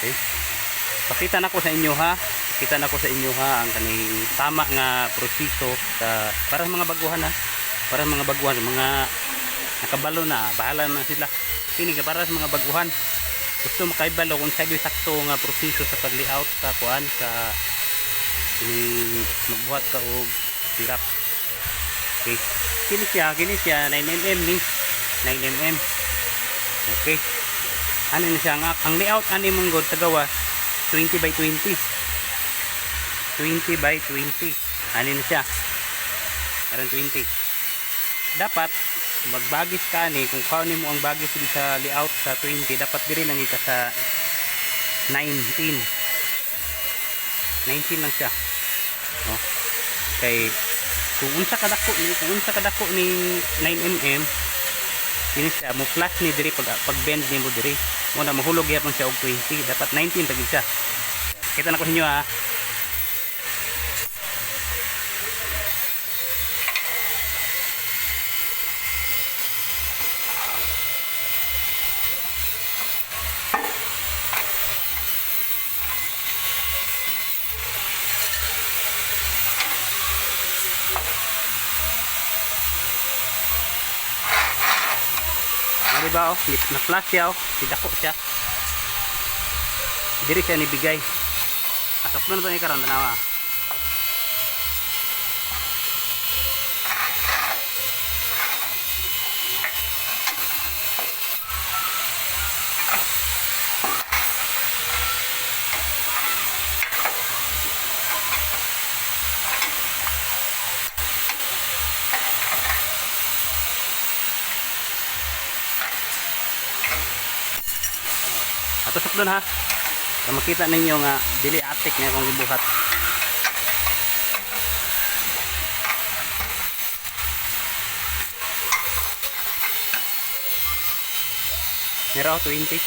Okay. Pakita na ko sa inyo ha. Pakita na ko sa inyo ha ang kaning tama nga proseso sa para sa mga baguhan ha. Para sa mga baguhan, mga nakabalo na, bahala na sila. Kini para sa mga baguhan. Gusto makaibalo kung sa sakto nga proseso sa pag-layout sa kuan sa ini magbuhat ka og sirap. Okay. Kini siya 9mm ni 9mm. Okay. Ano na siya ang layout ani mong god sa gawa 20 by 20. 20 by 20. Ano na siya? Karon 20. Dapat magbagis ka ni kung kaunin mo ang bagis din sa layout sa 20, dapat diri lang ika sa 19 lang siya. No? Kay kung unsa kadako ni 9mm ini siya mo flash ni diri pag bend ni mo diri mo na mahulog yapon siya og 20, dapat 19 tagid siya. Kita na ko ninyo ha. Diba oh, na-flash siya oh, sidako siya. Diri siya nibigay. Asok na ito ni karon tanawa. Tusok doon ha. Para makita ninyo nga dili atik na akong gibuhat. Meron 20.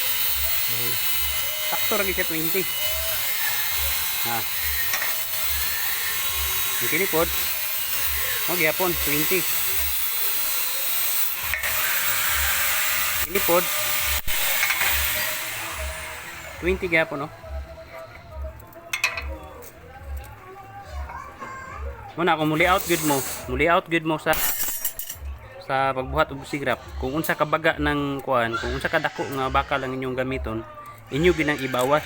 Sakto lagi siya 20. Ha. Yung kinipod. Magyapon 20. Kinipod 20 gapon no. Muna kung muli out good mo sa pagbuhat og sigrap. Kung unsa ka baga ng kuan, kung unsa ka dako nga bakal ang inyong gamiton, inyo ginang ibawas.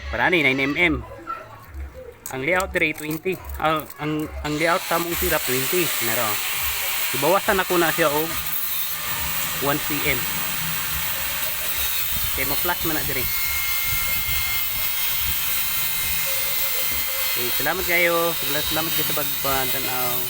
Para ni 9mm. Ang layout dire 20. Ang layout sa mong sirap 20. Naro. Ibawasan ako na siya og 1 cm. Kay mo flash man na dire. Okay, salamat kayo sa pagpapanood.